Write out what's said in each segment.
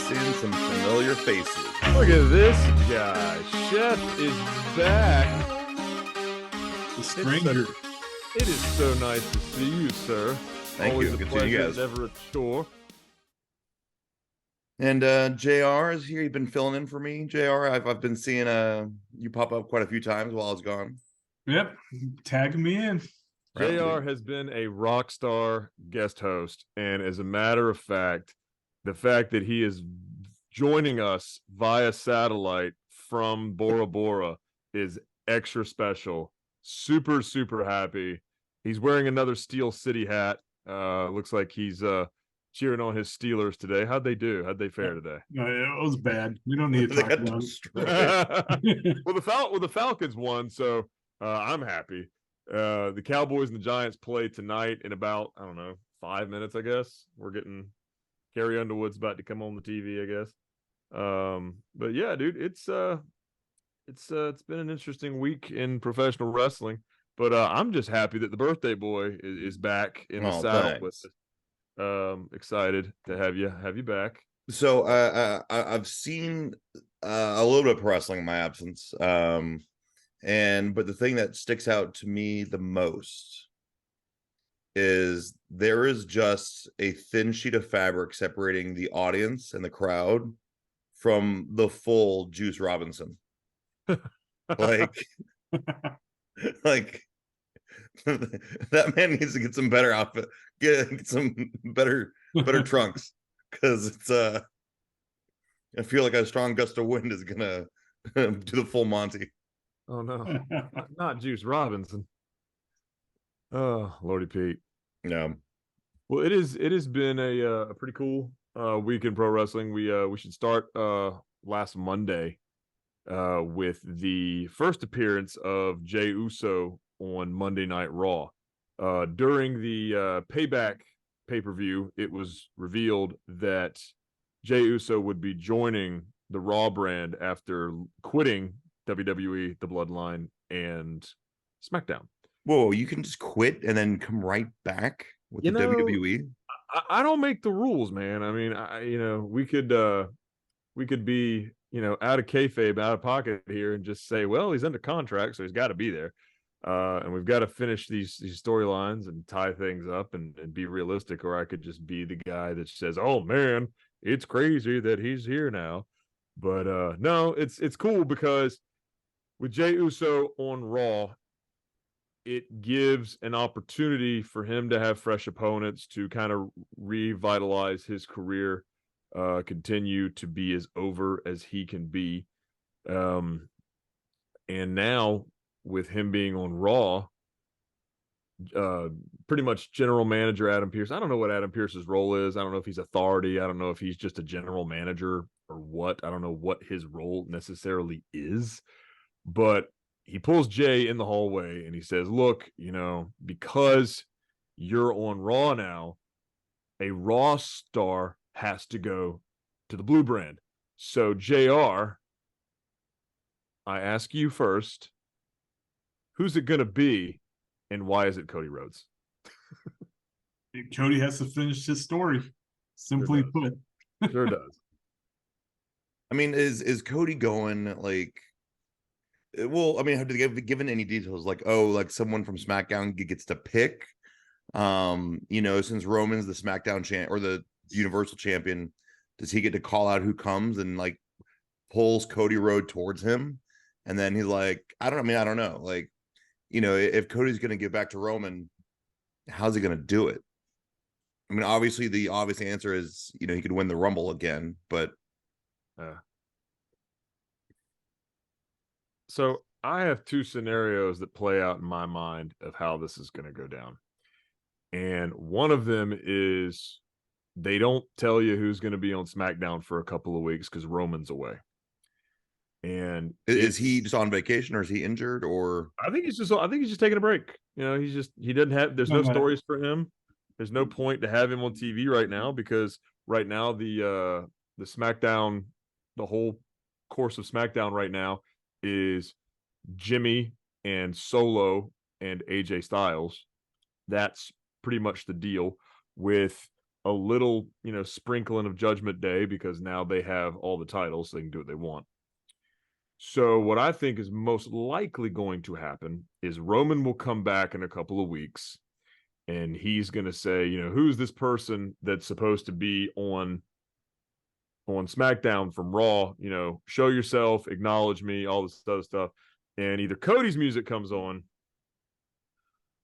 Seeing some familiar faces. Look at this guy. Chef is back. The stranger. It is so nice to see you, sir. Thank Always you. a Good pleasure, seeing you guys. never a chore. And JR is here. He's been filling in for me. JR, I've been seeing you pop up quite a few times while I was gone. Yep, tagging me in. JR has been a rock star guest host, and as a matter of fact, the fact that he is joining us via satellite from Bora Bora is extra special. Super, super happy. He's wearing another Steel City hat. Looks like he's cheering on his Steelers today. How'd they do? How'd they fare today? No, it was bad. We don't need to talk about it. Well, the Falcons won, so I'm happy. The Cowboys and the Giants play tonight in about, I don't know, 5 minutes, I guess. We're getting Carrie Underwood's about to come on the TV, I guess. But yeah, dude, it's been an interesting week in professional wrestling. But I'm just happy that the birthday boy is back in the saddle with us. Excited to have you back. So I've seen a little bit of wrestling in my absence. But the thing that sticks out to me the most is there is just a thin sheet of fabric separating the audience and the crowd from the full Juice Robinson. like that man needs to get some better outfit, get some better trunks, because it's I feel like a strong gust of wind is gonna do the full Monty. Oh no, not Juice Robinson. Oh, Lordy Pete. No. Well, it has been a pretty cool week in pro wrestling. We should start last Monday with the first appearance of Jey Uso on Monday Night Raw. During the Payback pay-per-view, it was revealed that Jey Uso would be joining the Raw brand after quitting WWE, the Bloodline, and Smackdown. Whoa, you can just quit and then come right back with the WWE? I don't make the rules, man. I mean, we could be, out of kayfabe, out of pocket here and just say, well, he's under contract, so he's got to be there. And we've got to finish these storylines and tie things up and be realistic, or I could just be the guy that says, oh man, it's crazy that he's here now. But no, it's cool because with Jey Uso on Raw, it gives an opportunity for him to have fresh opponents, to kind of revitalize his career, continue to be as over as he can be. And now with him being on Raw, pretty much general manager Adam Pearce. I don't know what Adam Pearce's role is. I don't know if he's authority. I don't know if he's just a general manager or what. I don't know what his role necessarily is, but he pulls Jey in the hallway and he says, look, because you're on Raw now, a Raw star has to go to the blue brand. So JR, I ask you first, who's it going to be and why is it Cody Rhodes? Cody has to finish his story, simply put. Sure does. I mean, is Cody going like, well, I mean, have they given any details like, someone from SmackDown gets to pick, since Roman's the SmackDown champ or the Universal champion, does he get to call out who comes and like pulls Cody Rhodes towards him? And then he's like, I don't know. Like, if Cody's going to give back to Roman, how's he going to do it? I mean, obviously the obvious answer is, he could win the Rumble again, but so I have two scenarios that play out in my mind of how this is going to go down. And one of them is they don't tell you who's going to be on SmackDown for a couple of weeks because Roman's away. And is he just on vacation or is he injured or? I think he's just taking a break. He doesn't have, there's no stories for him. There's no point to have him on TV right now because right now the the SmackDown, the whole course of SmackDown right now is Jimmy and Solo and AJ Styles. That's pretty much the deal, with a little, sprinkling of Judgment Day, because now they have all the titles, so they can do what they want. So what I think is most likely going to happen is Roman will come back in a couple of weeks, and he's going to say, who's this person that's supposed to be on SmackDown from Raw? Show yourself, acknowledge me, all this other stuff. And either Cody's music comes on,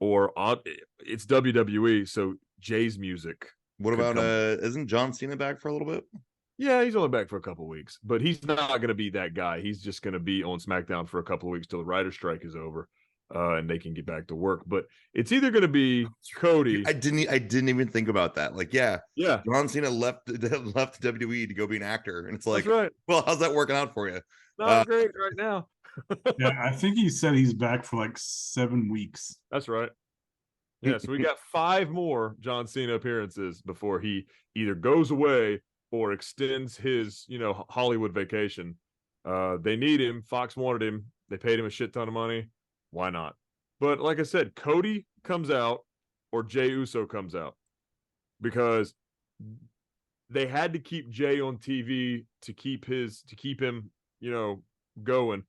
or it's WWE, so Jay's music. What about isn't John Cena back for a little bit? Yeah, he's only back for a couple of weeks, but he's not going to be that guy. He's just going to be on SmackDown for a couple of weeks till the writer's strike is over, and they can get back to work. But it's either going to be Cody. I didn't even think about that. Like, yeah, John Cena left WWE to go be an actor, and it's like, that's right. Well, how's that working out for you? Not great right now. Yeah, I think he said he's back for like 7 weeks. That's right. Yeah, so we got 5 more John Cena appearances before he either goes away or extends his, Hollywood vacation. They need him. Fox wanted him. They paid him a shit ton of money. Why not? But like I said, Cody comes out or Jey Uso comes out, because they had to keep Jey on TV to keep him, going,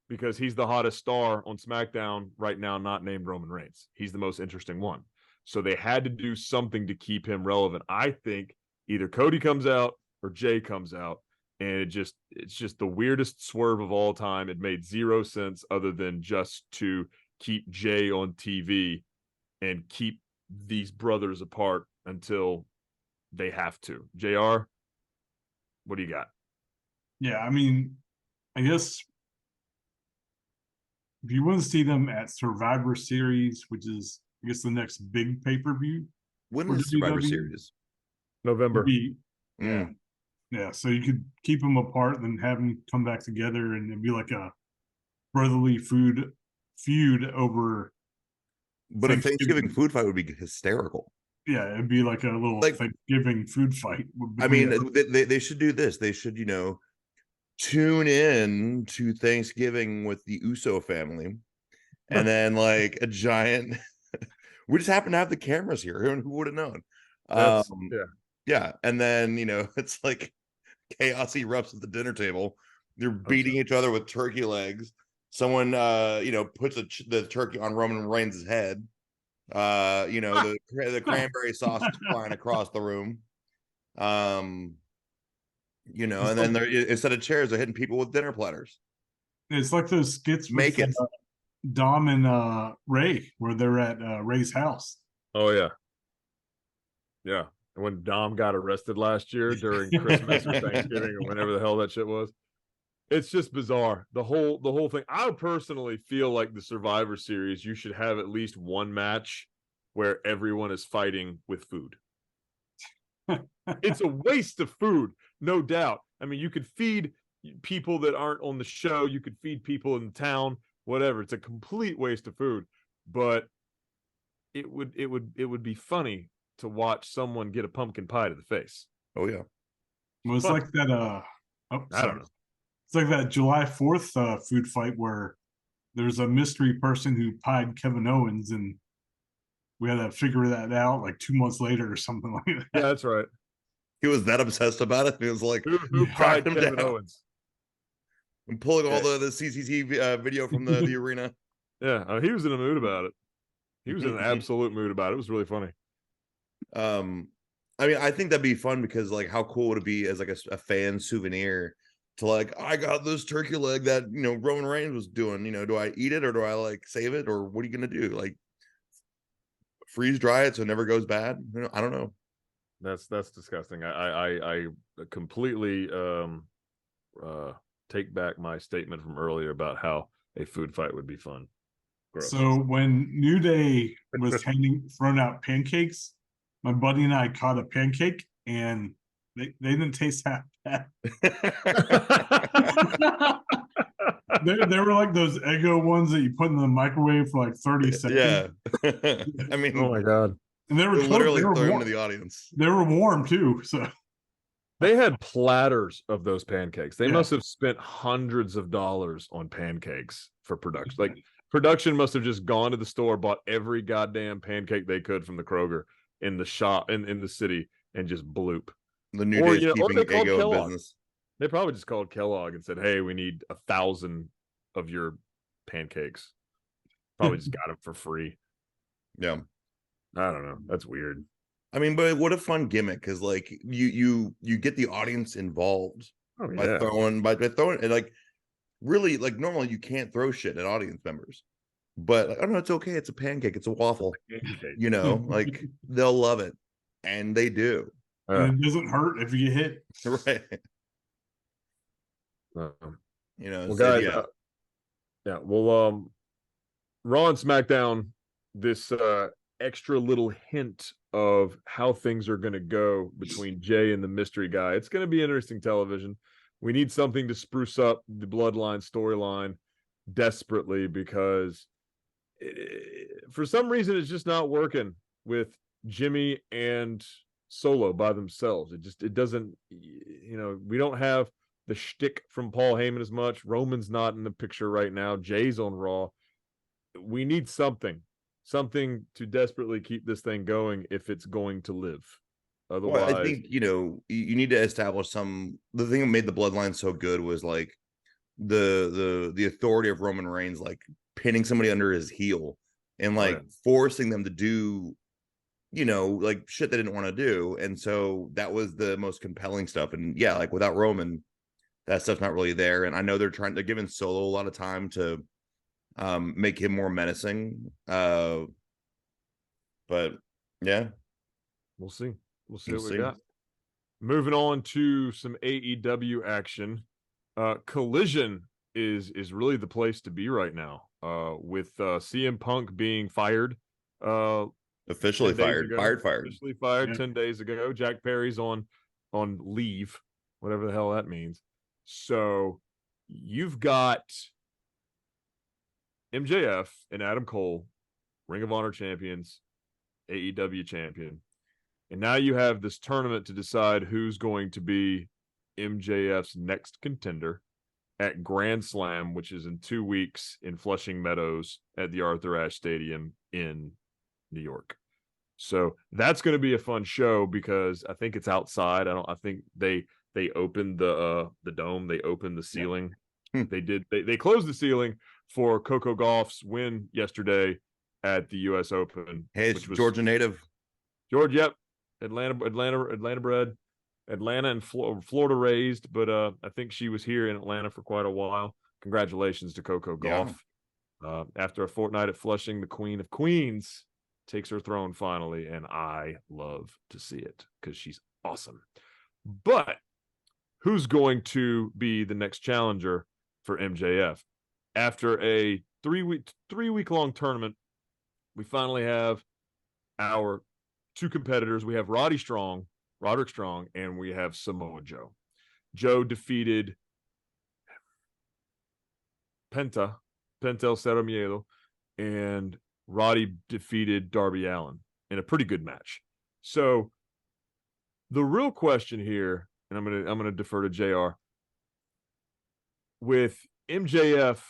because he's the hottest star on SmackDown right now, not named Roman Reigns. He's the most interesting one. So they had to do something to keep him relevant. I think either Cody comes out or Jey comes out, and it's just the weirdest swerve of all time. It made zero sense other than just to keep Jey on TV and keep these brothers apart until they have to. JR, what do you got? Yeah, I mean, I guess if you want to see them at Survivor Series, which is, I guess, the next big pay-per-view. When is Survivor Series? November. Yeah, so you could keep them apart and then have them come back together, and it'd be like a brotherly feud over. But a Thanksgiving food fight would be hysterical. Yeah, it'd be like a little Thanksgiving food fight. I mean, they should do this. They should, tune in to Thanksgiving with the Uso family, and then like a giant. We just happen to have the cameras here, and who would have known? Yeah, and then it's like chaos erupts at the dinner table. They're beating each other with turkey legs. Someone puts the turkey on Roman Reigns' head. The cranberry sauce is flying across the room. And then they're, instead of chairs, they're hitting people with dinner platters. It's like those skits with Dom and Ray, where they're at Ray's house. Oh yeah. Yeah. When Dom got arrested last year during Christmas or Thanksgiving or whenever the hell that shit was. It's just bizarre. The whole thing. I personally feel like the Survivor Series, you should have at least one match where everyone is fighting with food. It's a waste of food, no doubt. I mean, you could feed people that aren't on the show. You could feed people in the town, whatever. It's a complete waste of food. But it would be funny to watch someone get a pumpkin pie to the face. Oh yeah. Well, it's like that. I don't know. It's like that July 4th food fight where there's a mystery person who pied Kevin Owens, and we had to figure that out like 2 months later or something like that. Yeah, that's right. He was that obsessed about it. He was like, who pied Kevin Owens? I'm pulling all the CCTV video from the arena. Yeah, he was in a mood about it. He was in an absolute mood about it. It was really funny. I mean, I think that'd be fun because, like, how cool would it be as like a fan souvenir to like, I got this turkey leg that Roman Reigns was doing. Do I eat it or do I like save it, or what are you gonna do? Like freeze dry it so it never goes bad? I don't know. That's disgusting. I completely take back my statement from earlier about how a food fight would be fun. Gross. So when New Day was throwing out pancakes, my buddy and I caught a pancake, and they didn't taste that bad. They were like those Eggo ones that you put in the microwave for like 30 seconds. Yeah. I mean, oh my God. And they were literally thrown to the audience. They were warm too. So They had platters of those pancakes. They Yeah. must have spent hundreds of dollars on pancakes for production. Like production must have just gone to the store, bought every goddamn pancake they could from the Kroger in the shop in the city, and just bloop. The New Or Day's or keeping they called Ego in Kellogg. business. They probably just called Kellogg and said, "Hey, we need 1,000 of your pancakes." Probably just got them for free. Yeah. I don't know. That's weird. I mean, but what a fun gimmick, because like you get the audience involved by throwing and like really, like normally you can't throw shit at audience members, but like, I don't know, it's okay, it's a pancake, it's a waffle, you know, like they'll love it, and they do. And it doesn't hurt if you get hit. Right. You know, well, so, guys, yeah. Well, Raw and SmackDown, this extra little hint of how things are going to go between Jey and the mystery guy. It's going to be interesting television. We need something to spruce up the Bloodline storyline desperately, because for some reason it's just not working with Jimmy and Solo by themselves. It doesn't, you know, we don't have the shtick from Paul Heyman as much. Roman's not in the picture right now. Jay's on Raw. We need something to desperately keep this thing going if it's going to live. Otherwise, well, I think, you know, you need to establish some. The thing that made the Bloodline so good was like the authority of Roman Reigns, like pinning somebody under his heel and like forcing them to do, you know, like shit they didn't want to do. And so that was the most compelling stuff. And yeah, like without Roman, that stuff's not really there. And I know they're giving Solo a lot of time to make him more menacing. But yeah, we'll see what we got. Moving on to some AEW action. Collision is really the place to be right now, with CM Punk being fired, officially fired. Officially fired 10 days ago. Jack Perry's on leave, whatever the hell that means. So you've got MJF and Adam Cole, Ring of Honor champions, AEW champion. And now you have this tournament to decide who's going to be MJF's next contender at Grand Slam, which is in 2 weeks in Flushing Meadows at the Arthur Ashe Stadium in New York. So that's going to be a fun show, because I think it's outside. I think they opened the dome. They opened the ceiling. Yeah. They closed the ceiling for Coco Gauff's win yesterday at the U.S. Open. Hey, it's Georgia native. George, yep. Atlanta bred, Atlanta and Florida raised, but I think she was here in Atlanta for quite a while. Congratulations to Coco Gauff. Yeah. After a fortnight at Flushing, the Queen of Queens takes her throne finally, and I love to see it because she's awesome. But who's going to be the next challenger for MJF? After a 3-week long tournament, we finally have our two competitors. We have Rodrick Strong, and we have Samoa Joe. Joe defeated Penta El Cero Miedo, and Roddy defeated Darby Allin in a pretty good match. So the real question here, and I'm gonna defer to JR, with MJF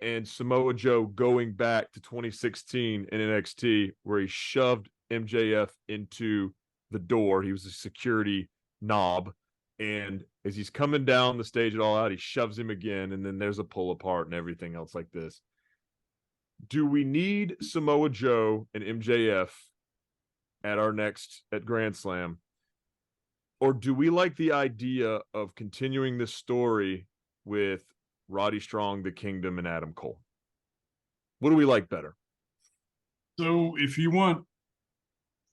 and Samoa Joe going back to 2016 in NXT, where he shoved MJF into the door. He was a security knob, and as he's coming down the stage at All Out, he shoves him again, and then there's a pull apart and everything else like this. Do we need Samoa Joe and MJF at Grand Slam, or do we like the idea of continuing this story with Roddy Strong, the Kingdom, and Adam Cole? What do we like better? So if you want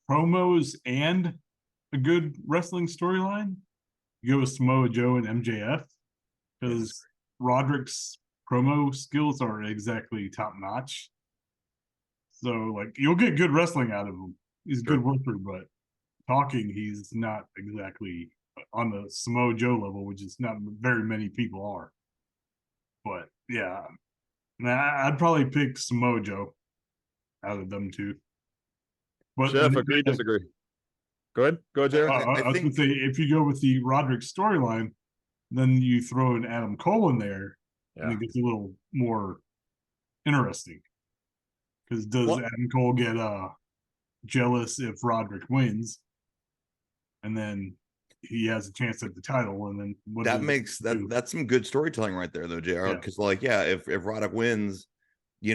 promos and a good wrestling storyline, you go with Samoa Joe and MJF, because Roderick's promo skills aren't exactly top notch. So like you'll get good wrestling out of him. He's a good worker, but talking, he's not exactly on the Samoa Joe level, which is not very many people are. But yeah, I'd probably pick Samoa Joe out of them two. But Chef, agree, disagree? Go ahead, Jared. I was going to say, if you go with the Rodrick storyline, then you throw in Adam Cole in there, and it gets a little more interesting. Because does Adam Cole get jealous if Rodrick wins, and then he has a chance at the title, and then that's some good storytelling right there, though, JR. Because if Roddick wins,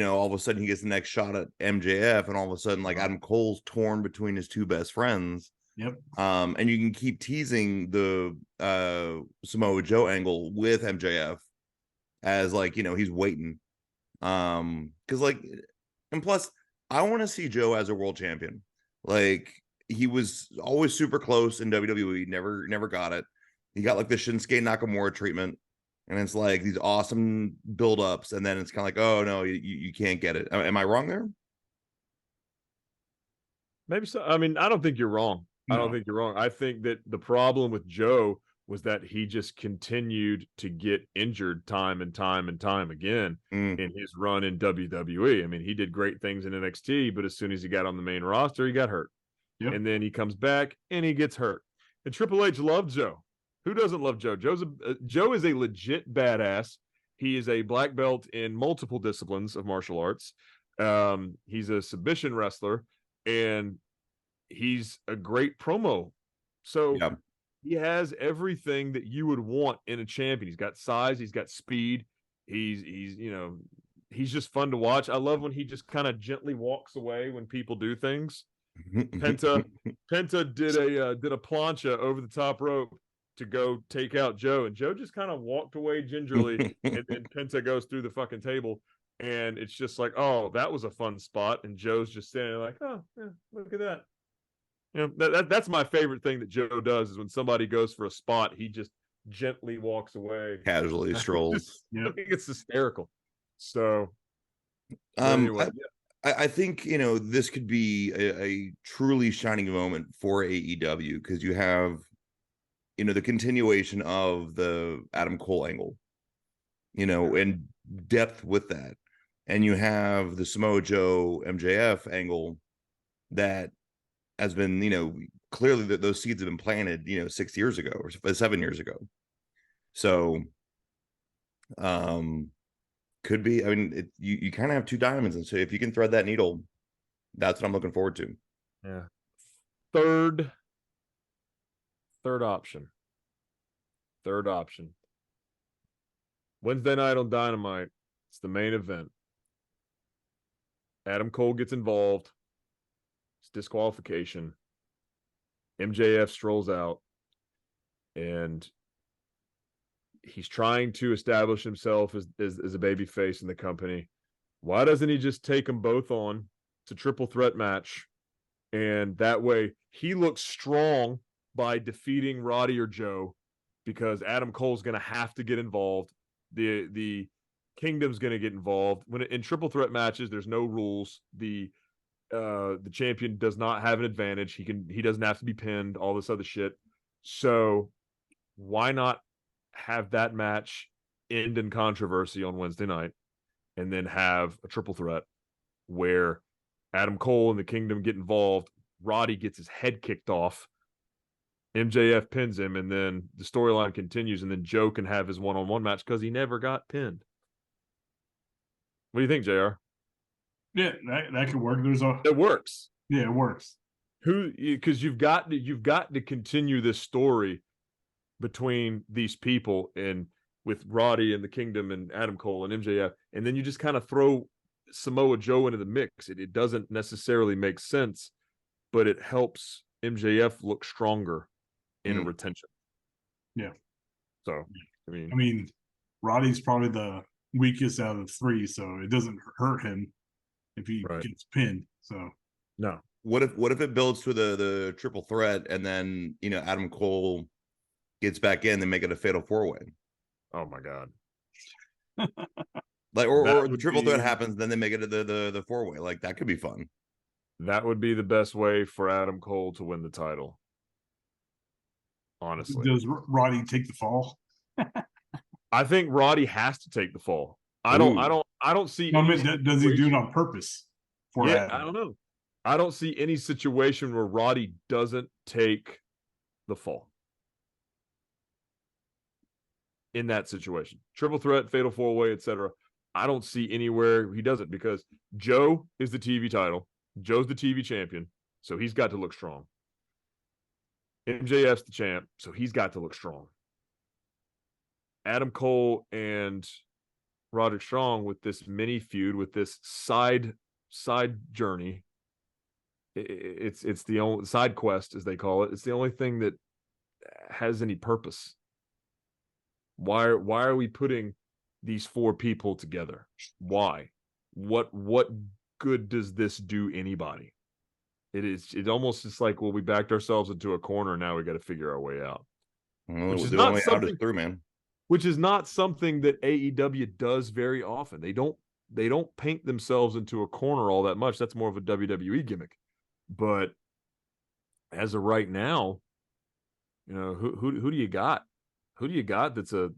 all of a sudden he gets the next shot at MJF, and all of a sudden Adam Cole's torn between his two best friends. Yep. And you can keep teasing the Samoa Joe angle with MJF as he's waiting. Because and plus I want to see Joe as a world champion. He was always super close in WWE, never got it. He got the Shinsuke Nakamura treatment, and it's these awesome build-ups, and then it's kind of oh no, you can't get it. Am I wrong there? Maybe so. I mean, I don't think you're wrong. No. I don't think you're wrong. I think that the problem with Joe was that he just continued to get injured time and time again in his run in WWE. I mean, he did great things in NXT, but as soon as he got on the main roster, he got hurt. Yep. And then he comes back and he gets hurt. And Triple H loved Joe. Who doesn't love Joe? Joe is a legit badass. He is a black belt in multiple disciplines of martial arts. He's a submission wrestler, and he's a great promo. So he has everything that you would want in a champion. He's got size, he's got speed. He's just fun to watch. I love when he just kind of gently walks away when people do things. Penta did a plancha over the top rope to go take out Joe, and Joe just kind of walked away gingerly, and then Penta goes through the fucking table, and it's just oh, that was a fun spot, and Joe's just standing oh yeah, look at that. That's my favorite thing that Joe does, is when somebody goes for a spot, he just gently walks away, casually strolls. I think it's hysterical. So anyway, I think this could be a truly shining moment for AEW, because you have the continuation of the Adam Cole angle, and depth with that, and you have the Samoa Joe MJF angle that has been clearly that those seeds have been planted 6 years ago or 7 years ago. So could be, I mean, you kind of have two diamonds, and so if you can thread that needle, that's what I'm looking forward to. Yeah. Third option. Wednesday night on Dynamite, it's the main event. Adam Cole gets involved. It's disqualification. MJF strolls out, and he's trying to establish himself as a baby face in the company. Why doesn't he just take them both on? It's a triple threat match, and that way he looks strong by defeating Roddy or Joe, because Adam Cole's going to have to get involved. The Kingdom's going to get involved. When in triple threat matches, there's no rules. The champion does not have an advantage. He doesn't have to be pinned, all this other shit. So why not have that match end in controversy on Wednesday night, and then have a triple threat where Adam Cole and the Kingdom get involved. Roddy gets his head kicked off. MJF pins him, and then the storyline continues, and then Joe can have his one-on-one match because he never got pinned. What do you think, JR? Yeah, that could work. It works. Yeah, it works. Because you've got to continue this story between these people, and with Roddy and the Kingdom and Adam Cole and MJF, and then you just kind of throw Samoa Joe into the mix. It doesn't necessarily make sense, but it helps MJF look stronger in a retention. Yeah. So I mean, Roddy's probably the weakest out of the three, so it doesn't hurt him if he gets pinned. So no. What if it builds to the triple threat, and then Adam Cole gets back in and make it a fatal 4-way? Oh my God. or the triple threat happens, then they make it the 4-way. That could be fun. That would be the best way for Adam Cole to win the title. Honestly. Does Roddy take the fall? I think Roddy has to take the fall. I don't see. Does he do it on purpose? I don't know. I don't see any situation where Roddy doesn't take the fall. In that situation, triple threat, fatal four-way, etc. I don't see anywhere he doesn't, because Joe is the TV title. Joe's the TV champion, so he's got to look strong. MJF's the champ, so he's got to look strong. Adam Cole and Rodrick Strong with this mini feud, with this side journey. It's the only side quest, as they call it. It's the only thing that has any purpose. Why are we putting these four people together? Why? What good does this do anybody? It almost is like, well, we backed ourselves into a corner, now we got to figure our way out. Which is not something through, man. Which is not something that AEW does very often. They don't paint themselves into a corner all that much. That's more of a WWE gimmick. But as of right now, who do you got? Who do you got that's a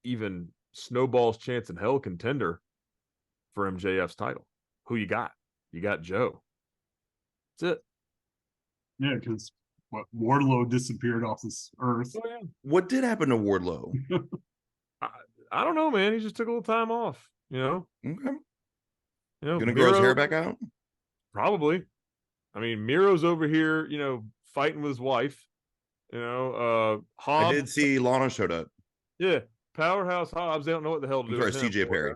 even snowball's chance in hell contender for MJF's title? Who you got? You got Joe. That's it. Yeah, because Wardlow disappeared off this earth. Oh, yeah. What did happen to Wardlow? I don't know, man. He just took a little time off. Okay. Gonna Miro, grow his hair back out? Probably. I mean, Miro's over here, fighting with his wife. Hobbs. I did see Lana showed up. Yeah, Powerhouse Hobbs. They don't know what the hell to do. Sorry, CJ Perry.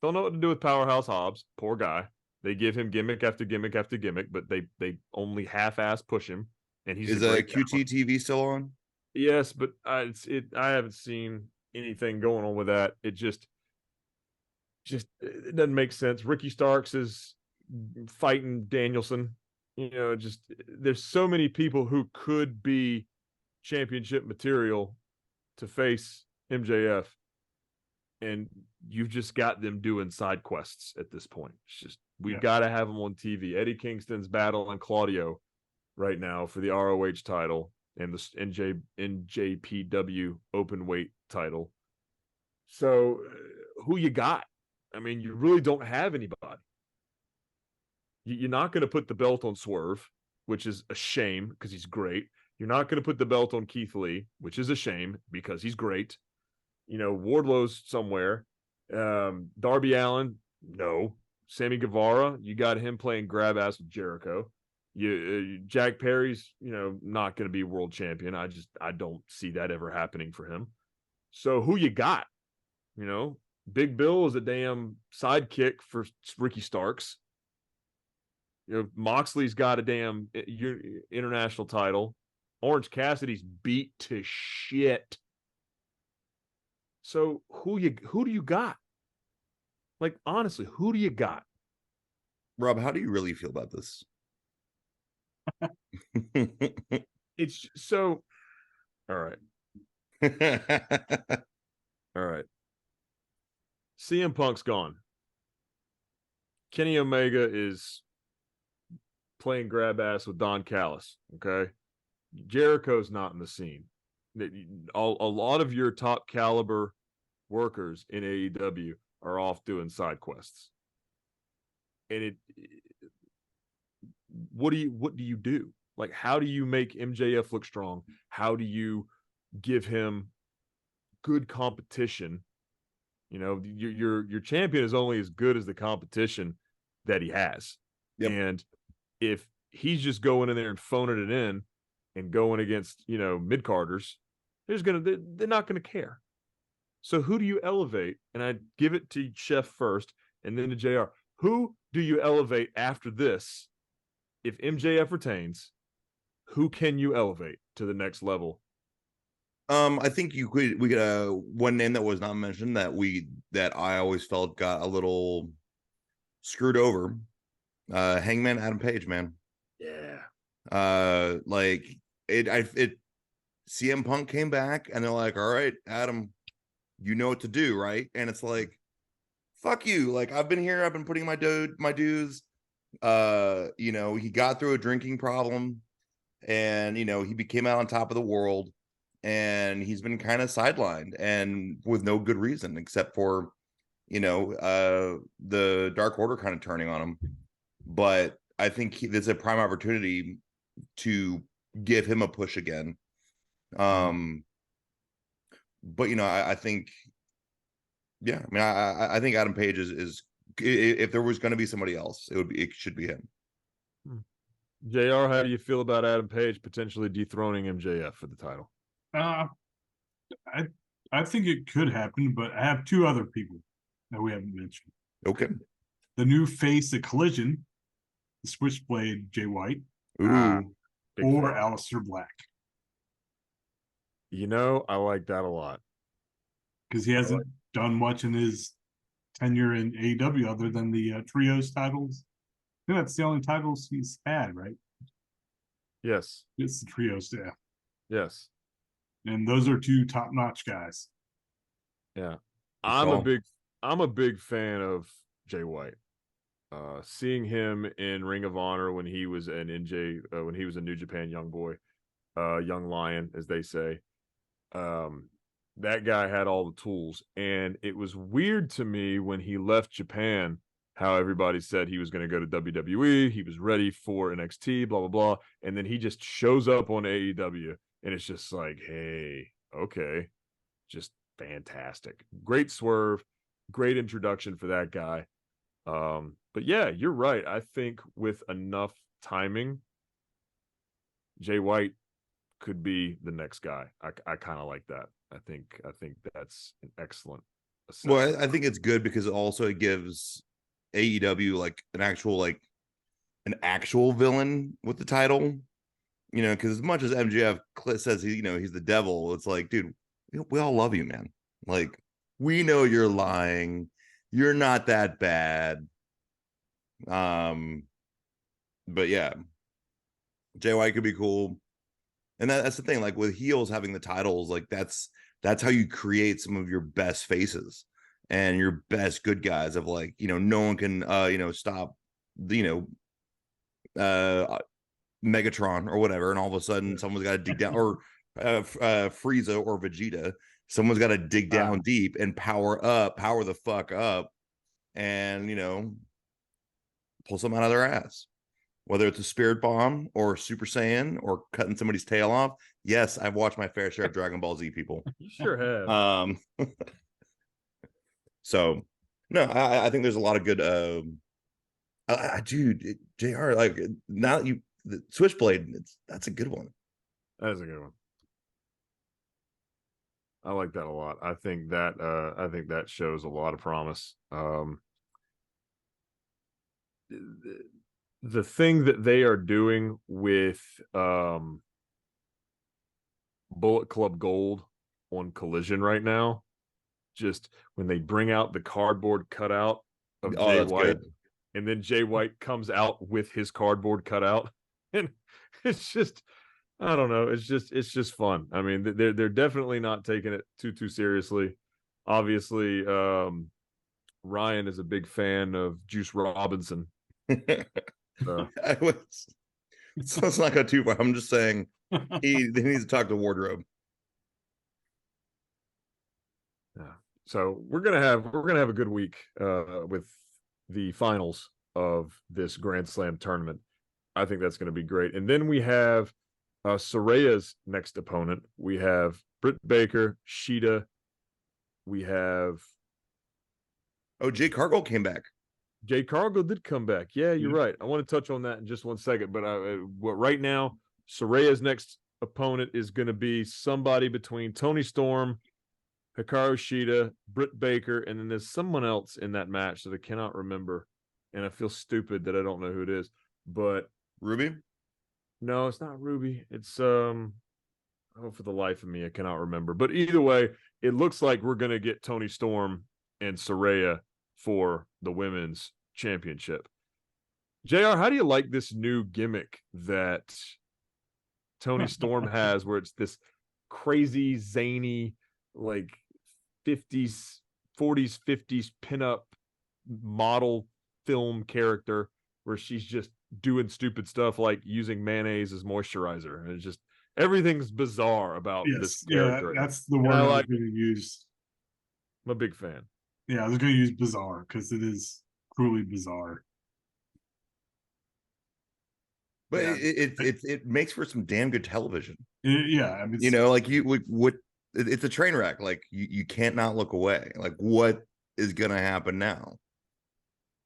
Don't know what to do with Powerhouse Hobbs. Poor guy. They give him gimmick after gimmick after gimmick, but they only half-ass push him. And he's QT TV still on? Yes, but I haven't seen anything going on with that. It just it doesn't make sense. Ricky Starks is fighting Danielson. There's so many people who could be championship material to face MJF, and you've just got them doing side quests at this point. It's just, we've got to have them on TV. Eddie Kingston's battling Claudio right now for the ROH title and the NJPW open weight title. So who you got? I mean, you really don't have anybody. You're not going to put the belt on Swerve, which is a shame because he's great. You're not going to put the belt on Keith Lee, which is a shame because he's great. Wardlow's somewhere. Darby Allin, no. Sammy Guevara, you got him playing grab ass with Jericho. Jack Perry's, not going to be world champion. I don't see that ever happening for him. So who you got? Big Bill is a damn sidekick for Ricky Starks. Moxley's got a damn international title. Orange Cassidy's beat to shit. So who do you got? Like, honestly, who do you got? Rob, how do you really feel about this? It's so all right. All right. CM Punk's gone. Kenny Omega is playing grab ass with Don Callis. Okay. Jericho's not in the scene. A lot of your top caliber workers in AEW are off doing side quests. And what do you do? Like, how do you make MJF look strong? How do you give him good competition? Your champion is only as good as the competition that he has. Yep. And if he's just going in there and phoning it in and going against, mid-carders, they're not going to care. So who do you elevate? And I give it to Chef first and then to JR. Who do you elevate after this? If MJF retains, who can you elevate to the next level? I think we could one name that was not mentioned that I always felt got a little screwed over. Hangman Adam Page, man. Yeah. CM Punk came back and they're like, all right, Adam, you know what to do, right? And it's like, fuck you. Like, I've been here, I've been putting my dues. He got through a drinking problem and he became out on top of the world, and he's been kind of sidelined and with no good reason except for the Dark Order kind of turning on him. but I think there's a prime opportunity to give him a push again. But I think, yeah, I mean, I think Adam Page is if there was going to be somebody else, it should be him. JR, how do you feel about Adam Page potentially dethroning MJF for the title? I think it could happen, but I have two other people that we haven't mentioned. Okay. The new face of Collision, the Switchblade Jay White, Ooh, or Aleister Black. I like that a lot. Because he hasn't done much in his tenure in AEW other than the trios titles. I think that's the only titles he's had, right? Yes. It's the trios, yeah. Yes. And those are two top-notch guys. Yeah. I'm a big fan of Jay White. Seeing him in Ring of Honor when he was an when he was a New Japan young boy, young lion, as they say. That guy had all the tools, and it was weird to me when he left Japan how everybody said he was going to go to WWE, he was ready for NXT, blah blah blah, and then he just shows up on AEW, and it's just like, hey, okay, just fantastic, great swerve, great introduction for that guy. But yeah, you're right. I think with enough timing, Jay White could be the next guy. I kind of like that. I think that's an excellent assessment. Well, I think it's good because also it gives AEW like an actual villain with the title. Because as much as MJF says he's the devil, it's like, dude, we all love you, man. Like, we know you're lying. You're not that bad. But yeah, Jay White could be cool. And that's the thing, like with heels having the titles, like that's how you create some of your best faces and your best good guys of like, no one can stop Megatron or whatever, and all of a sudden someone's got to dig down, or Frieza or Vegeta, someone's got to dig down deep and power the fuck up, and pull something out of their ass. Whether it's a spirit bomb or Super Saiyan or cutting somebody's tail off. Yes, I've watched my fair share of Dragon Ball Z, people. You sure have. So no, I think there's a lot of good dude, JR, like now that the Switchblade, that's a good one. That is a good one. I like that a lot. I think that shows a lot of promise. The thing that they are doing with Bullet Club Gold on Collision right now, just when they bring out the cardboard cutout of Jay White, and then Jay White comes out with his cardboard cutout, and it's just, I don't know, it's just fun. I mean, they're definitely not taking it too seriously. Obviously, Ryan is a big fan of Juice Robinson. So let's not go too far. I'm just saying he needs to talk to wardrobe. Yeah. So we're gonna have a good week with the finals of this Grand Slam tournament. I think that's going to be great. And then we have Soraya's next opponent. We have Britt Baker, Sheeta. We have Jade Cargill came back. Jade Cargill did come back. Yeah, you're right. I want to touch on that in just 1 second. But right now, Soraya's next opponent is going to be somebody between Toni Storm, Hikaru Shida, Britt Baker, and then there's someone else in that match that I cannot remember. And I feel stupid that I don't know who it is. But Ruby? No, it's not Ruby. It's for the life of me, I cannot remember. But either way, it looks like we're going to get Toni Storm and Saraya for the women's championship. JR, how do you like this new gimmick that Toni Storm has, where it's this crazy, zany, like 50s, 40s, 50s pinup model film character where she's just doing stupid stuff like using mayonnaise as moisturizer, and it's just everything's bizarre about this character. Yeah, that's the word I was going to use. I'm a big fan. Yeah, I was going to use bizarre because it is truly bizarre. But it makes for some damn good television. Yeah, I mean, like it's a train wreck. Like you can't not look away. Like what is gonna happen now?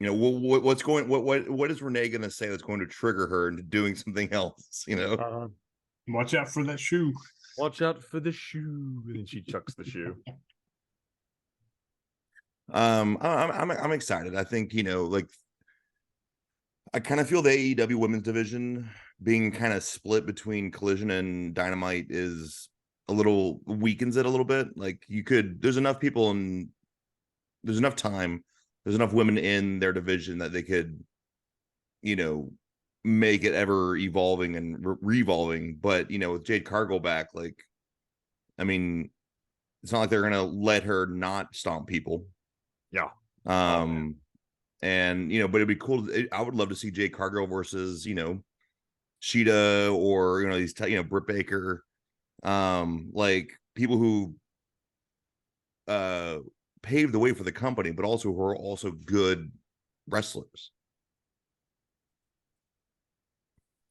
What's going? What is Renee gonna say that's going to trigger her into doing something else? Watch out for that shoe. Watch out for the shoe, and then she chucks the shoe. I'm excited. I think like I kind of feel the AEW women's division being kind of split between Collision and Dynamite is a little weakens it a little bit. Like there's enough people and there's enough time, there's enough women in their division that they could, make it ever evolving and revolving. But with Jade Cargill back, like, I mean, it's not like they're gonna let her not stomp people. Yeah. And but it'd be cool. I would love to see Jade Cargill versus Sheeta or these Britt Baker, like people who paved the way for the company, but also who are also good wrestlers.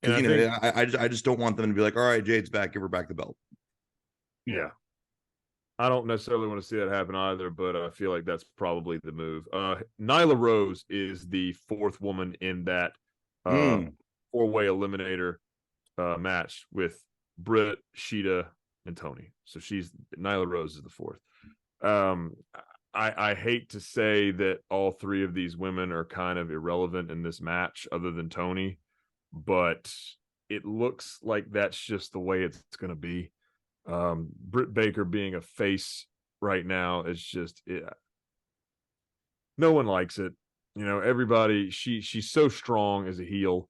And I just don't want them to be like, all right, Jade's back, give her back the belt. Yeah. I don't necessarily want to see that happen either, but I feel like that's probably the move. Nyla Rose is the fourth woman in that four-way eliminator match with Britt, Sheeta, and Tony. So Nyla Rose is the fourth. I hate to say that all three of these women are kind of irrelevant in this match other than Tony, but it looks like that's just the way it's going to be. Britt Baker being a face right now is just no one likes it. Everybody, she's so strong as a heel.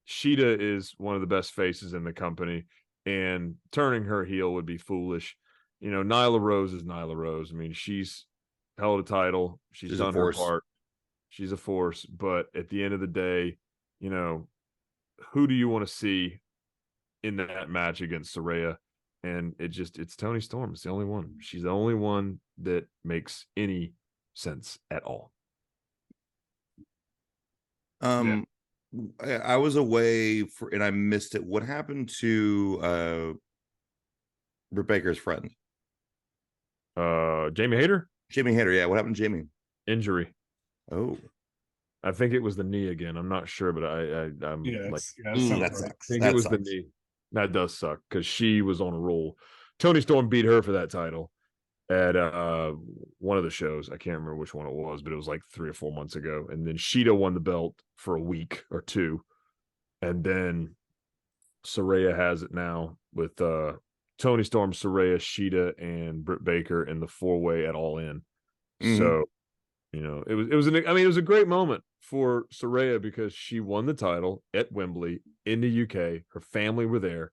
Sheeta is one of the best faces in the company, and turning her heel would be foolish. Nyla Rose is Nyla Rose. I mean, she's held a title. She's done her part. She's a force. But at the end of the day, who do you want to see in that match against Saraya? And it's Toni Storm. It's the only one. She's the only one that makes any sense at all. I was away and I missed it. What happened to Britt Baker's friend? Jamie Hayter? Jamie Hayter, yeah. What happened to Jamie? Injury. Oh. I think it was the knee again. I'm not sure, but I'm that sucks. I think it was the knee. That does suck because she was on a roll. Toni Storm beat her for that title at one of the shows. I can't remember which one it was, but it was like 3 or 4 months ago. And then Sheeta won the belt for a week or two. And then Saraya has it now with Toni Storm, Saraya, Sheeta, and Britt Baker in the 4-way at All In. So, it was a great moment for Saraya because she won the title at Wembley in the UK. Her family were there.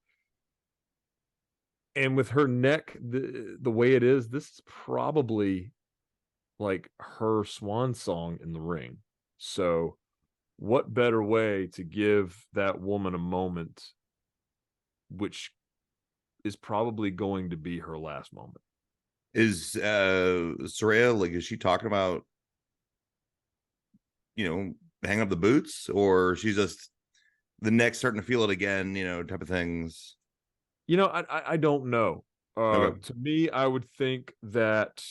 And with her neck the way it is, this is probably like her swan song in the ring. So what better way to give that woman a moment, which is probably going to be her last moment? Is Saraya, like, is she talking about hang up the boots, or she's just the neck starting to feel it again, type of things? I don't know. Okay. To me, I would think that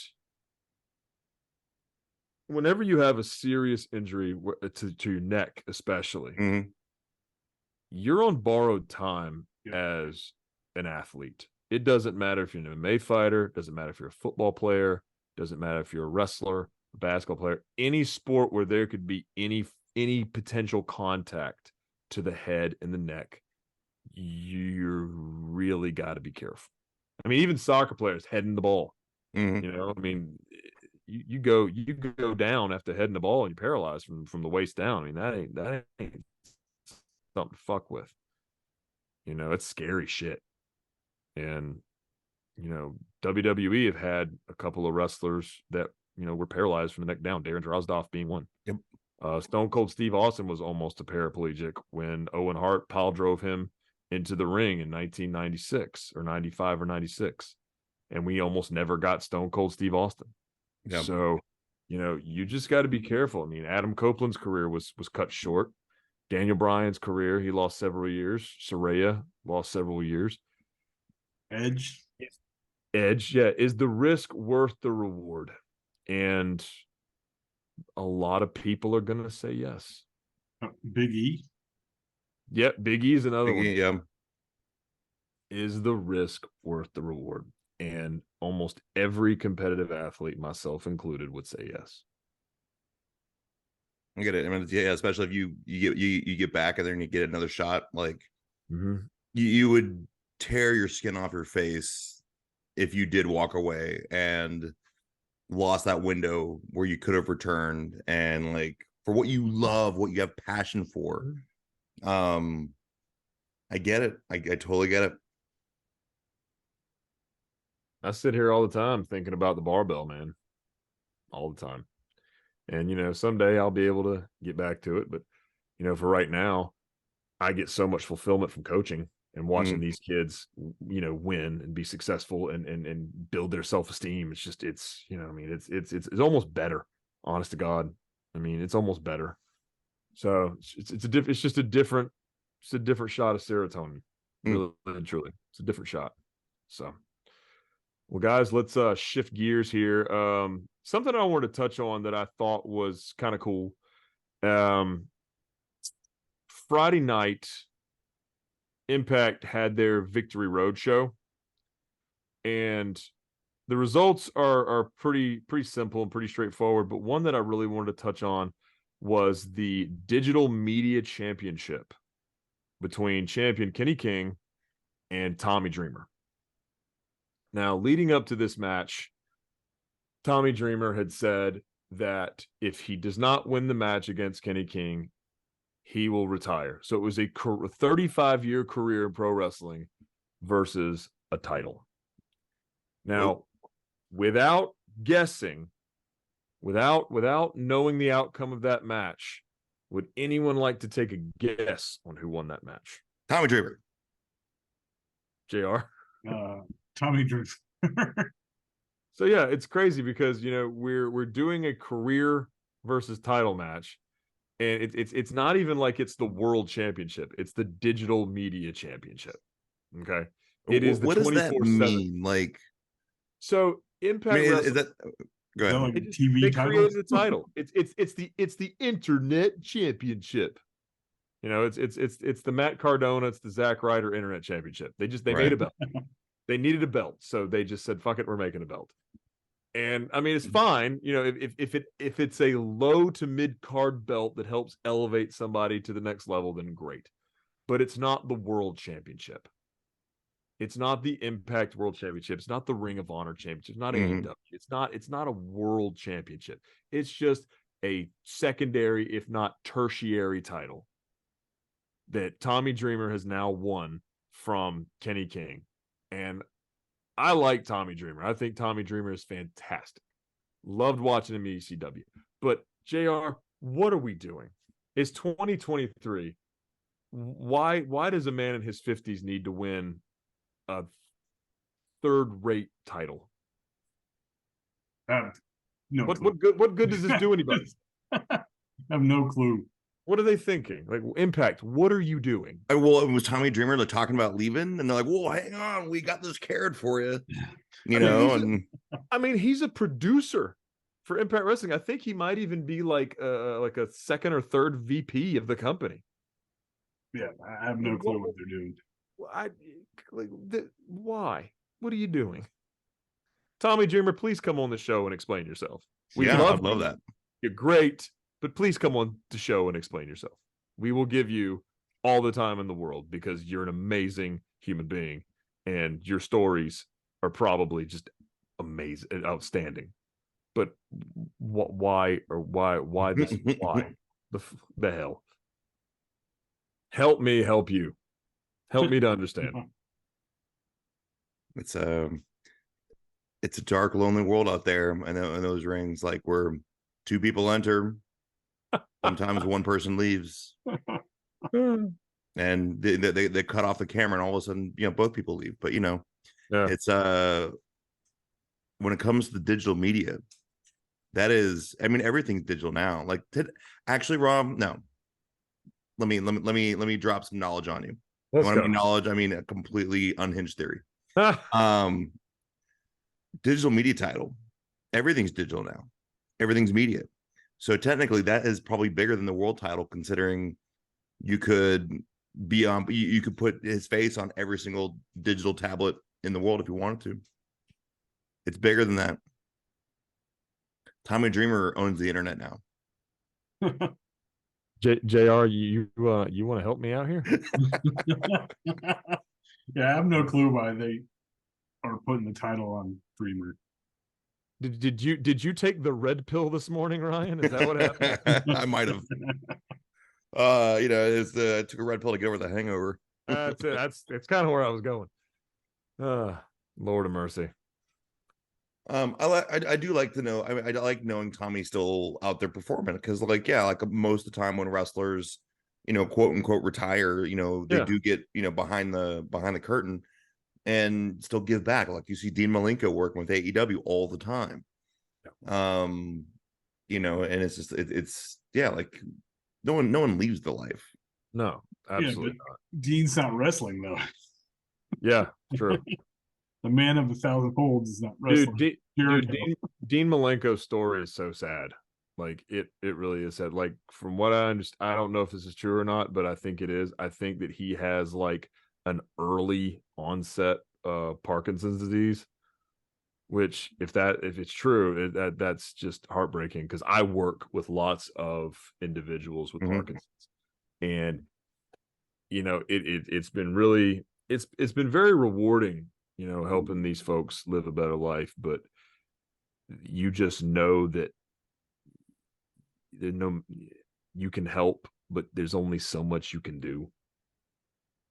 whenever you have a serious injury to your neck, especially, you're on borrowed time as an athlete. It doesn't matter if you're an MMA fighter, doesn't matter if you're a football player, doesn't matter if you're a wrestler, a basketball player, any sport where there could be any potential contact to the head and the neck, you really got to be careful. I mean, even soccer players heading the ball. I mean, you go down after heading the ball and you're paralyzed from the waist down. I mean, that ain't something to fuck with. It's scary shit. And WWE have had a couple of wrestlers that were paralyzed from the neck down. Darren Drozdov being one. Yep. Stone Cold Steve Austin was almost a paraplegic when Owen Hart pile drove him into the ring in 1996 or 95 or 96. And we almost never got Stone Cold Steve Austin. Yep. So, you just got to be careful. I mean, Adam Copeland's career was cut short. Daniel Bryan's career, he lost several years. Saraya lost several years. Edge. Edge, yeah. Is the risk worth the reward? And a lot of people are going to say yes. Big E. Yep, Big E is another one. Yeah. Is the risk worth the reward? And almost every competitive athlete, myself included, would say yes. I get it. I mean, yeah, especially if you get back and then you get another shot, like you would tear your skin off your face if you did walk away and lost that window where you could have returned and like for what you love, what you have passion for. I get it. I totally get it. I sit here all the time thinking about the barbell, man. All the time. And, you know, someday I'll be able to get back to it. But, you know, for right now, I get so much fulfillment from coaching and watching these kids, you know, win and be successful and build their self-esteem. It's just, it's, you know, I mean, it's almost better, honest to God. I mean, it's almost better. So it's just a different shot of serotonin. Really and truly. It's a different shot. So, well, guys, let's shift gears here. Something I wanted to touch on that I thought was kind of cool. Friday night, Impact had their Victory Road show, and the results are pretty simple and pretty straightforward. But one that I really wanted to touch on was the Digital Media Championship between champion Kenny King and Tommy Dreamer. Now, leading up to this match, Tommy Dreamer had said that if he does not win the match against Kenny King, he will retire. So it was a 35-year career in pro wrestling versus a title. Now, without guessing, without knowing the outcome of that match, would anyone like to take a guess on who won that match? Tommy Dreamer. JR? Tommy Dreamer. So yeah, it's crazy because, you know, we're doing a career versus title match, and it's not even like it's the world championship. It's the Digital Media Championship. Okay. It is the what does that 24/7 mean? Like, so Impact I mean, Wrestling, is that go ahead? Like they created a title. It's the Internet Championship. You know, it's the Matt Cardona, it's the Zack Ryder Internet Championship. They made a belt. They needed a belt, so they just said, "Fuck it, we're making a belt." And I mean, it's fine, you know, if it's a low to mid card belt that helps elevate somebody to the next level, then great. But it's not the World Championship. It's not the Impact World Championship. It's not the Ring of Honor Championship. It's not AEW. It's not a World Championship. It's just a secondary, if not tertiary, title that Tommy Dreamer has now won from Kenny King. And I like Tommy Dreamer. I think Tommy Dreamer is fantastic. Loved watching him in ECW. But JR, what are we doing? It's 2023. Why does a man in his 50s need to win a third-rate title? No. What good does this do anybody? I have no clue. What are they thinking? Like, Impact, what are you doing? Well, it was Tommy Dreamer like talking about leaving, and they're like, "Well, hang on, we got this cared for you," you know. I mean, he's a producer for Impact Wrestling. I think he might even be like a second or third VP of the company. Yeah, I have no clue what they're doing. Why? What are you doing? Tommy Dreamer, please come on the show and explain yourself. I'd love that. You're great, but please come on the show and explain yourself. We will give you all the time in the world because you're an amazing human being and your stories are probably just amazing and outstanding. But why this? Why the hell? Help me help you. Help me to understand. It's a dark, lonely world out there, and in those rings, like where two people enter, sometimes one person leaves, and they cut off the camera, and all of a sudden, you know, both people leave. But you know, it's when it comes to the digital media, that is, I mean, everything's digital now. Like, actually, Rob, no, let me drop some knowledge on you. Let's want go. to mean knowledge? I mean a completely unhinged theory. Digital media title. Everything's digital now. Everything's media. So technically, that is probably bigger than the world title, considering you could be on. You could put his face on every single digital tablet in the world if you wanted to. It's bigger than that. Tommy Dreamer owns the internet now. JR, you want to help me out here? Yeah, I have no clue why they are putting the title on Dreamer. Did you take the red pill this morning, Ryan? Is that what happened? I might have. It took a red pill to get over the hangover. That's it. That's kind of where I was going. Lord of mercy. I do like to know. I like knowing Tommy's still out there performing, because like most of the time when wrestlers, quote unquote retire, they do get behind the curtain and still give back. Like you see Dean Malenko working with AEW all the time. And it's just it's like no one leaves the life. No, absolutely not. Dean's not wrestling though. Yeah, true. The man of 1,000 holds is not wrestling. Dean Malenko's story is so sad. Like it really is sad. Like from what I understand, I don't know if this is true or not, but I think it is. I think that he has like an early onset Parkinson's disease, which if it's true, that's just heartbreaking, because I work with lots of individuals with Parkinson's, and it's been really it's been very rewarding, helping these folks live a better life, but you just know that you can help, but there's only so much you can do.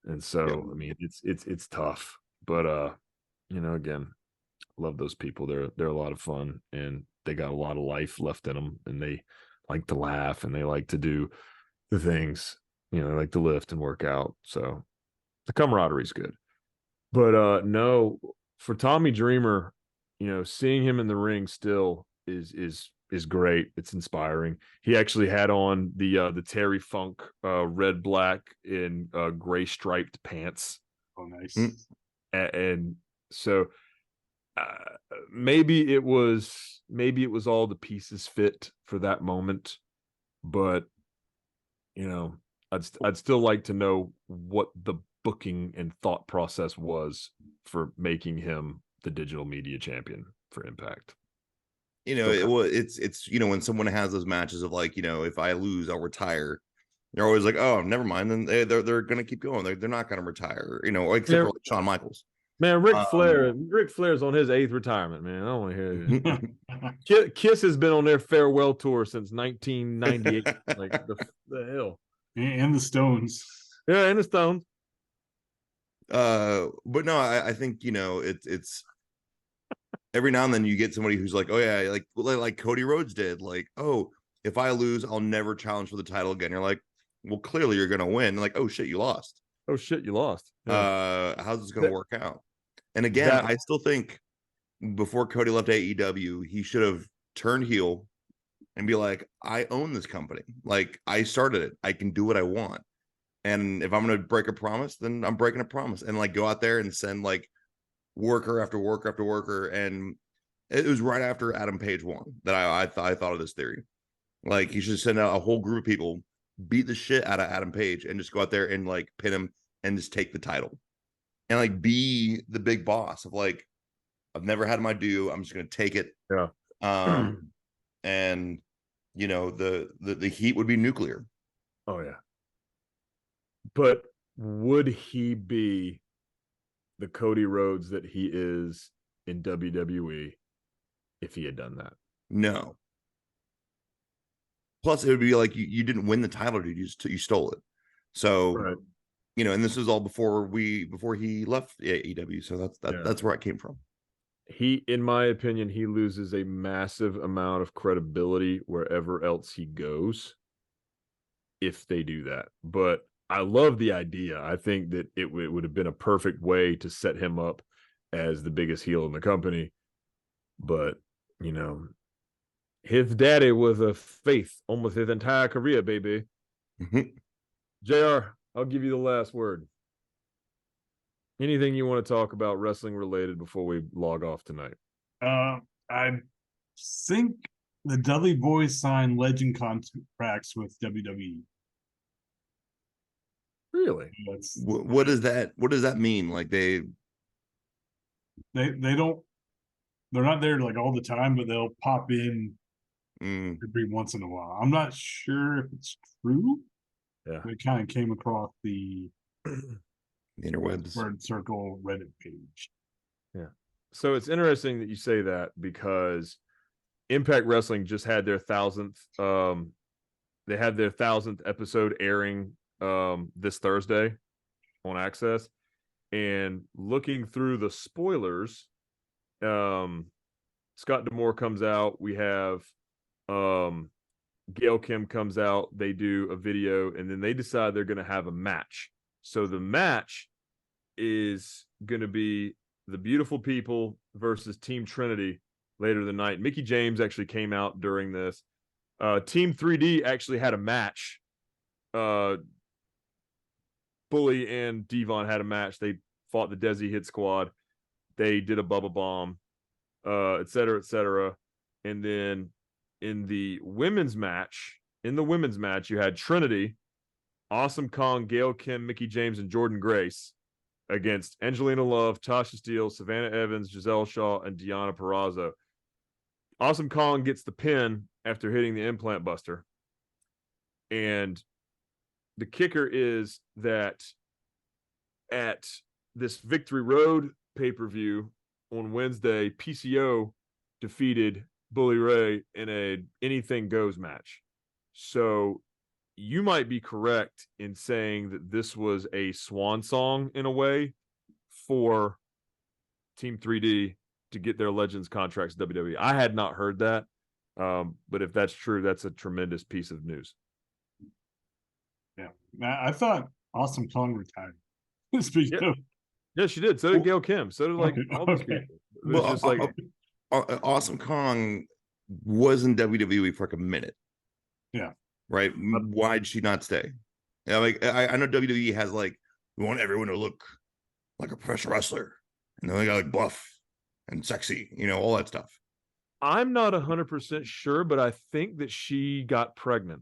And so, I mean, it's tough, but again, love those people. They're a lot of fun, and they got a lot of life left in them, and they like to laugh, and they like to do the things, they like to lift and work out. So the camaraderie is good. But no, for Tommy Dreamer, seeing him in the ring still is great. It's inspiring. He actually had on the Terry Funk red, black, and gray striped pants. Oh, nice. And so maybe it was all the pieces fit for that moment, but I'd still like to know what the booking and thought process was for making him the digital media champion for Impact. It's when someone has those matches of like, if I lose, I'll retire. They're always like, oh, never mind. Then they're gonna keep going. They're not gonna retire, except for like Shawn Michaels. Man, Ric Flair's on his 8th retirement, man. I don't want to hear it. Kiss has been on their farewell tour since 1998. Like the hell. And the Stones. Yeah, and the Stones. But no, I think it's every now and then you get somebody who's like, oh yeah, like Cody Rhodes did, like, oh, if I lose, I'll never challenge for the title again. You're like, well, clearly you're gonna win. Like, oh shit, you lost. Oh shit, you lost. Yeah. How's this gonna work out? And again, I still think before Cody left AEW, he should have turned heel and be like, I own this company. Like, I started it. I can do what I want. And if I'm going to break a promise, then I'm breaking a promise, and like go out there and send like worker after worker after worker. And it was right after Adam Page won that I thought of this theory. Like, you should send out a whole group of people, beat the shit out of Adam Page, and just go out there and like pin him and just take the title and like be the big boss of like, I've never had my due. I'm just going to take it. Yeah. And the heat would be nuclear. Oh yeah. But would he be the Cody Rhodes that he is in WWE if he had done that? No. Plus, it would be like you didn't win the title, dude. You stole it. So, right. And this was all before he left AEW. So that's where it came from. He, in my opinion, he loses a massive amount of credibility wherever else he goes if they do that. But I love the idea. I think that it would have been a perfect way to set him up as the biggest heel in the company. But, his daddy was a faith almost his entire career, baby. JR, I'll give you the last word. Anything you want to talk about wrestling related before we log off tonight? I think the Dudley Boys signed legend contracts with WWE. Really? What does that mean? Like they don't, they're not there like all the time, but they'll pop in every once in a while. I'm not sure if it's true. Yeah, it kind of came across the interwebs Word Circle Reddit page. Yeah. So it's interesting that you say that because Impact Wrestling just had their 1000th they had their 1000th episode airing this Thursday on Access, and looking through the spoilers, Scott D'Amore comes out, we have Gail Kim comes out, they do a video, and then they decide they're going to have a match. So the match is going to be the Beautiful People versus Team Trinity later the night. Mickie James actually came out during this. Team 3D actually had a match. Bully and Devon had a match. They fought the Desi Hit Squad. They did a Bubba Bomb, et cetera, et cetera. And then in the women's match, you had Trinity, Awesome Kong, Gail Kim, Mickie James, and Jordan Grace against Angelina Love, Tasha Steele, Savannah Evans, Giselle Shaw, and Deonna Purrazzo. Awesome Kong gets the pin after hitting the implant buster. And the kicker is that at this Victory Road pay-per-view on Wednesday, PCO defeated Bully Ray in a anything goes match. So you might be correct in saying that this was a swan song in a way for Team 3D to get their Legends contracts WWE. I had not heard that, but if that's true, that's a tremendous piece of news. Yeah, I thought Awesome Kong retired. Speaking of, yeah, she did. So did Gail Kim. So did like all these people. It was just like Awesome Kong was in WWE for like a minute. Yeah. Right. Why'd she not stay? Yeah, like I know WWE has like, we want everyone to look like a professional wrestler, and then they got like buff and sexy, all that stuff. I'm not 100% sure, but I think that she got pregnant,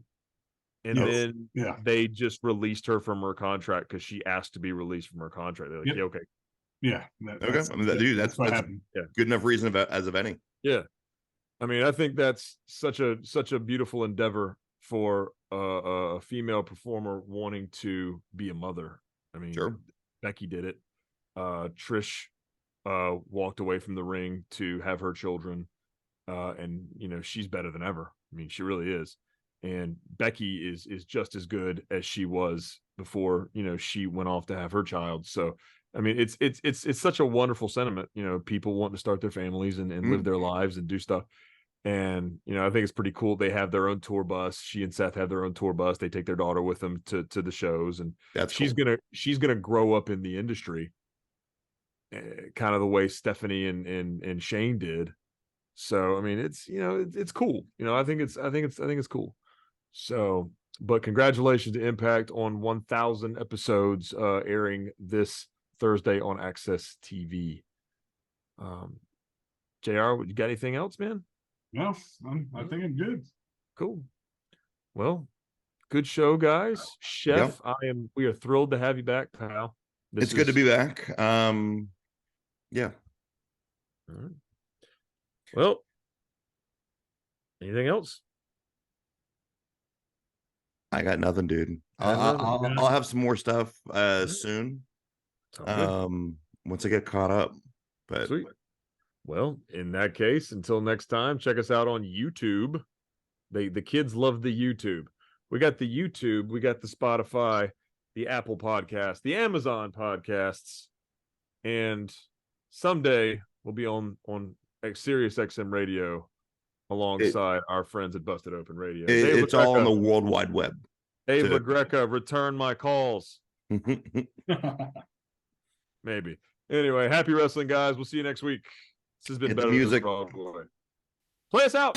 and then they just released her from her contract because she asked to be released from her contract. They're like, yeah, okay. Yeah. Okay. That's what happened. Yeah. Good enough reason as of any. Yeah. I mean, I think that's such a beautiful endeavor for a female performer wanting to be a mother. I mean, sure. Becky did it. Trish walked away from the ring to have her children, and she's better than ever. I mean, she really is. And Becky is just as good as she was before she went off to have her child. So I mean, it's such a wonderful sentiment. People wanting to start their families and live their lives and do stuff. And I think it's pretty cool. They have their own tour bus. She and Seth have their own tour bus. They take their daughter with them to the shows, and she's gonna grow up in the industry, kind of the way Stephanie and Shane did. So I mean, it's it's cool. I think it's cool. So, but congratulations to Impact on 1,000 episodes airing this Thursday on Access TV. JR, you got anything else, man? No, I think I'm good. Cool. Well, good show, guys. Chef, we are thrilled to have you back, pal. It's good to be back. Yeah. All right. Well, anything else? I got nothing, dude. I'll have some more stuff soon. Once I get caught up. But sweet. Well, in that case, until next time, check us out on YouTube. The kids love the YouTube. We got the YouTube, we got the Spotify, the Apple Podcast, the Amazon Podcasts, and someday we'll be on Sirius XM Radio alongside our friends at Busted Open Radio. It's all on the World Wide Web. Ava Greca, return my calls. Maybe. Anyway, happy wrestling, guys. We'll see you next week. This has been Better Than Broadway. Play us out.